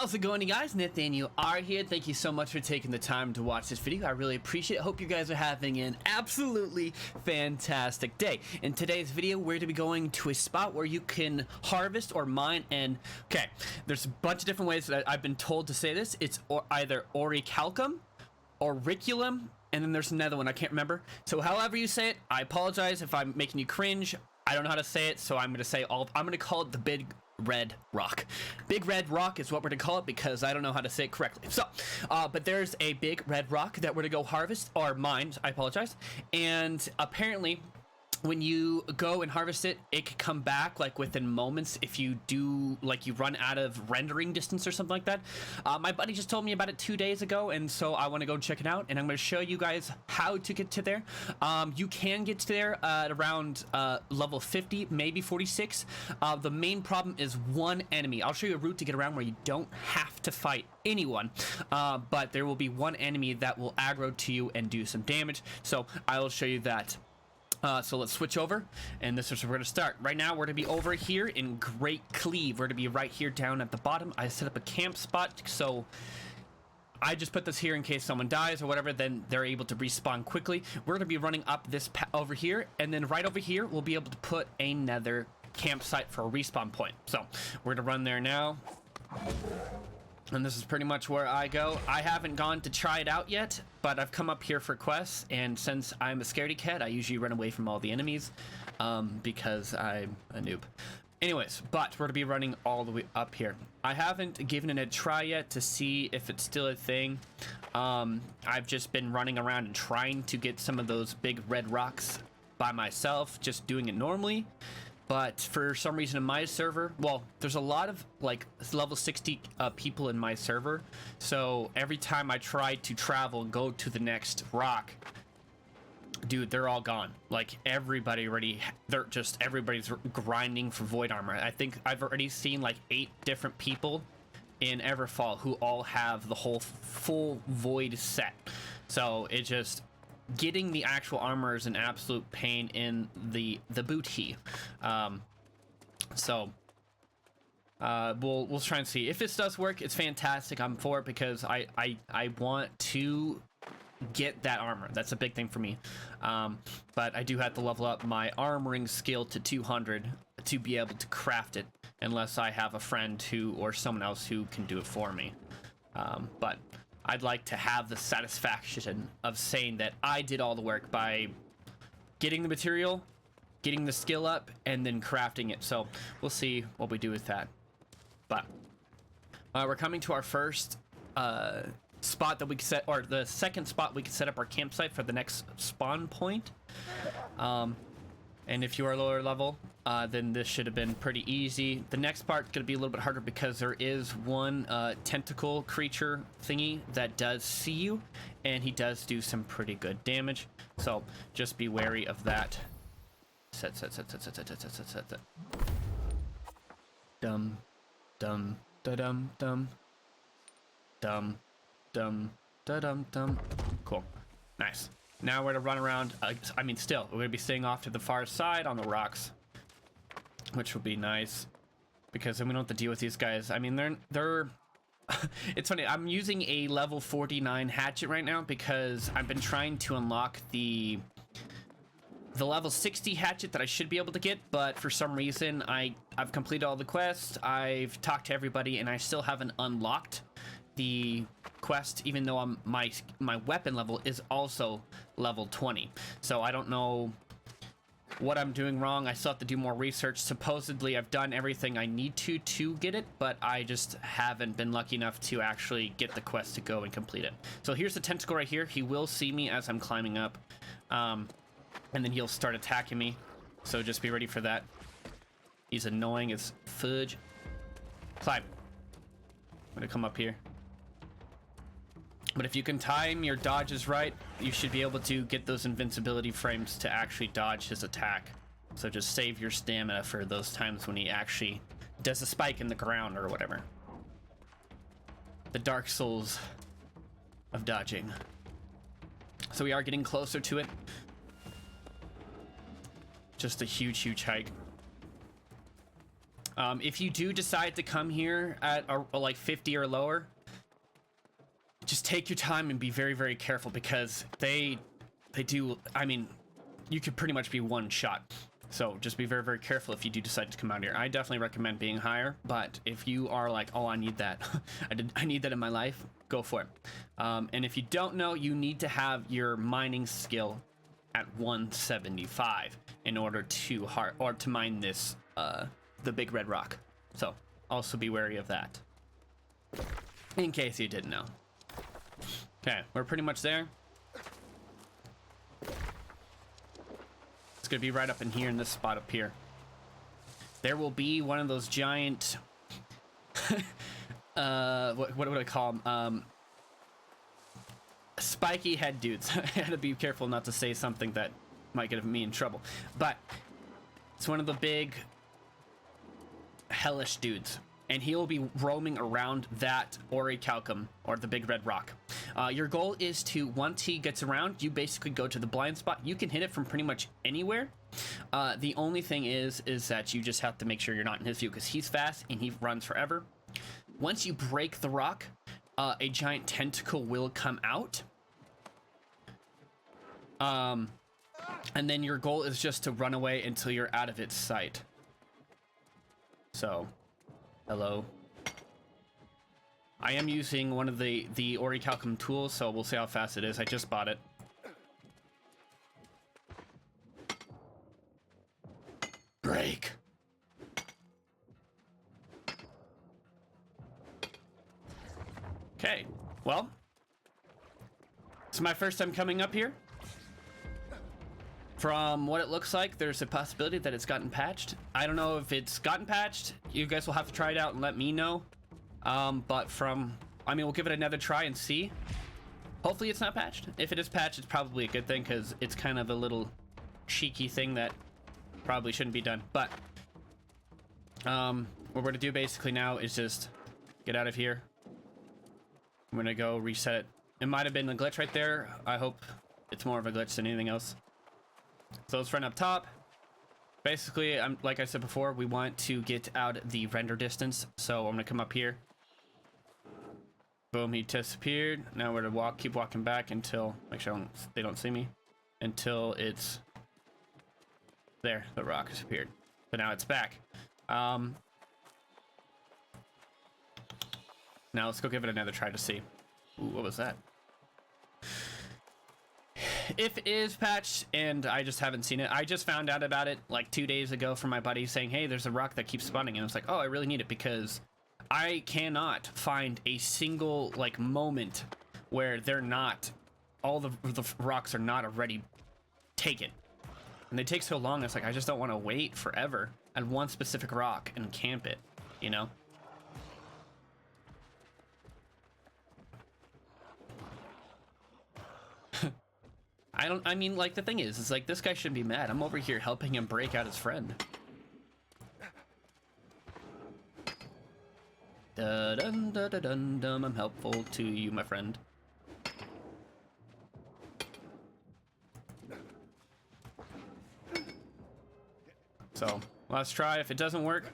How's it going, you guys? Nathaniel R here. Thank you so much for taking the time to watch this video. I really appreciate it. Hope you guys are having an absolutely fantastic day. In today's video, we're going to be going to a spot where you can harvest or mine, and okay, there's a bunch of different ways that I've been told to say this. It's either Orichalcum, Orichalcum, and then there's another one I can't remember. So however you say it, I apologize if I'm making you cringe. I don't know how to say it, so I'm going to say I'm going to call it the Big Red Rock. Big Red Rock is what we're gonna call it because I don't know how to say it correctly. So, but there's a big red rock that we're gonna go harvest, or mine, I apologize. And apparently, when you go and harvest it, it can come back like within moments if you do, like, you run out of rendering distance or something like that. My buddy just told me about it 2 days ago, and so I want to go check it out, and I'm going to show you guys how to get to there. You can get to there at around level 50, maybe 46. The main problem is one enemy. I'll show you a route to get around where you don't have to fight anyone, but there will be one enemy that will aggro to you and do some damage, so I will show you that. So let's switch over, and this is where we're going to start. Right now, we're going to be over here in Great Cleave. We're going to be right here down at the bottom. I set up a camp spot, so I just put this here in case someone dies or whatever, then they're able to respawn quickly. We're going to be running up this over here, and then right over here, we'll be able to put another campsite for a respawn point. So we're going to run there now. And this is pretty much where I go. I haven't gone to try it out yet, but I've come up here for quests, and since I'm a scaredy cat, I usually run away from all the enemies, because I'm a noob. Anyways, but we're gonna be running all the way up here. I haven't given it a try yet to see if it's still a thing. I've just been running around and trying to get some of those big red rocks by myself, just doing it normally. But for some reason in my server, well, there's a lot of like level 60 people in my server. So every time I try to travel and go to the next rock, dude, they're all gone. Like everybody already, everybody's grinding for void armor. I think I've already seen like 8 different people in Everfall who all have the whole full void set. So it just, getting the actual armor is an absolute pain in the booty. We'll try and see if this does work. It's fantastic. I'm for it because I want to get that armor. That's a big thing for me. But I do have to level up my armoring skill to 200 to be able to craft it, unless I have a friend who or someone else who can do it for me. But I'd like to have the satisfaction of saying that I did all the work by getting the material, getting the skill up, and then crafting it. So we'll see what we do with that. But we're coming to our first spot that we can set, or the second spot we can set up our campsite for the next spawn point. And if you are lower level, then this should have been pretty easy. The next part's going to be a little bit harder because there is one tentacle creature thingy that does see you, and he does do some pretty good damage. So just be wary of that. Set. Dum, dum, da-dum, dum. Dum, dum, da-dum, dum. Cool. Nice. Now we're gonna run around. Still, we're gonna be staying off to the far side on the rocks, which will be nice because then we don't have to deal with these guys. I mean, they're it's funny. I'm using a level 49 hatchet right now because I've been trying to unlock the level 60 hatchet that I should be able to get, but for some reason I've completed all the quests. I've talked to everybody, and I still haven't unlocked the quest, even though my weapon level is also level 20. So I don't know what I'm doing wrong. I still have to do more research. Supposedly I've done everything I need to get it, but I just haven't been lucky enough to actually get the quest to go and complete it. So here's the tentacle right here. He will see me as I'm climbing up, and then he'll start attacking me, so just be ready for that. He's annoying as fudge. Climb. I'm gonna come up here. But if you can time your dodges right, you should be able to get those invincibility frames to actually dodge his attack. So just save your stamina for those times when he actually does a spike in the ground or whatever. The Dark Souls of dodging. So we are getting closer to it. Just a huge hike. If you do decide to come here at like 50 or lower, just take your time and be very, very careful, because they do, I mean, you could pretty much be one shot. So just be very, very careful if you do decide to come out here. I definitely recommend being higher, but if you are like, oh, I need that, I need that in my life, go for it. And if you don't know, you need to have your mining skill at 175 in order to mine this, the big red rock. So also be wary of that, in case you didn't know. Okay, we're pretty much there. It's gonna be right up in here, in this spot up here. There will be one of those giant what would I call them, spiky head dudes. I had to be careful not to say something that might get me in trouble, but it's one of the big hellish dudes, and he will be roaming around that Orichalcum, or the big red rock. Your goal is to, once he gets around, you basically go to the blind spot. You can hit it from pretty much anywhere. The only thing is that you just have to make sure you're not in his view, because he's fast and he runs forever. Once you break the rock, a giant tentacle will come out. And then your goal is just to run away until you're out of its sight. So, hello. I am using one of the Orichalcum tools, so we'll see how fast it is. I just bought it. Break. Okay, well, it's my first time coming up here. From what it looks like, there's a possibility that it's gotten patched. I don't know if it's gotten patched. You guys will have to try it out and let me know. But I mean, we'll give it another try and see. Hopefully it's not patched. If it is patched, it's probably a good thing, because it's kind of a little cheeky thing that probably shouldn't be done. But what we're gonna do basically now is just get out of here. I'm gonna go reset it. It might have been a glitch right there. I hope it's more of a glitch than anything else. So let's run up top. Basically, like I said before, we want to get out the render distance. So I'm gonna come up here. Boom, he disappeared. Now we're to keep walking back until, make sure they don't see me, until it's there. The rock disappeared. So now it's back. Now let's go give it another try to see. Ooh, what was that? If it is patched and I just haven't seen it, I just found out about it like 2 days ago from my buddy saying, hey, there's a rock that keeps spawning, and I was like, oh, I really need it, because I cannot find a single like moment where they're not, all the rocks are not already taken, and they take so long. It's like, I just don't want to wait forever on one specific rock and camp it, you know. I mean, like, the thing is, it's like, this guy shouldn't be mad. I'm over here helping him break out his friend. Dun dun dun dun dun, I'm helpful to you, my friend. So, let's try. If it doesn't work,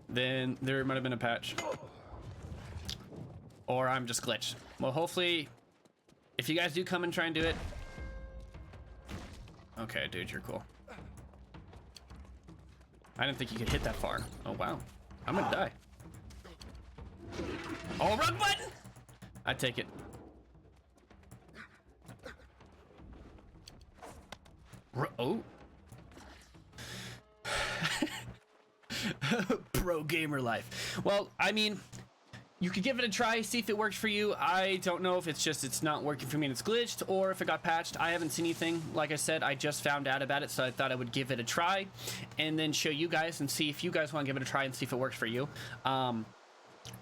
then there might have been a patch. Or I'm just glitched. Well, hopefully, if you guys do come and try and do it. Okay, dude, you're cool. I didn't think you could hit that far. Oh, wow. I'm gonna die. Oh, wrong button! I take it. Oh. Pro gamer life. Well, I mean, you could give it a try, see if it works for you. I don't know if it's not working for me and it's glitched, or if it got patched. I haven't seen anything. Like I said, I just found out about it, so I thought I would give it a try and then show you guys and see if you guys want to give it a try and see if it works for you.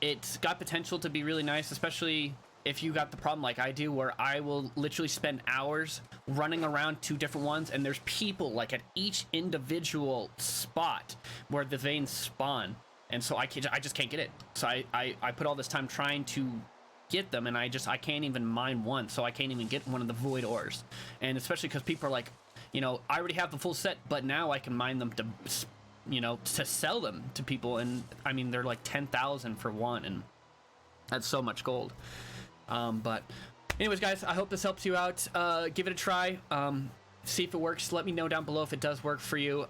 It's got potential to be really nice, especially if you got the problem like I do, where I will literally spend hours running around two different ones, and there's people like at each individual spot where the veins spawn, and so I just can't get it. So I put all this time trying to get them, and I can't even mine one, so I can't even get one of the void ores. And especially because people are like, you know, I already have the full set, but now I can mine them to you know, to sell them to people. And I mean, they're like 10,000 for one, and that's so much gold. But anyways, guys, I hope this helps you out. Give it a try. See if it works. Let me know down below if it does work for you.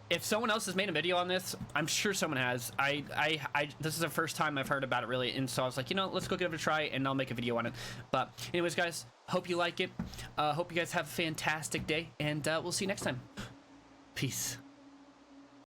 If someone else has made a video on this, I'm sure someone has. This is the first time I've heard about it, really, and so I was like, you know, let's go give it a try, and I'll make a video on it. But anyways, guys, hope you like it. Hope you guys have a fantastic day, and we'll see you next time. Peace.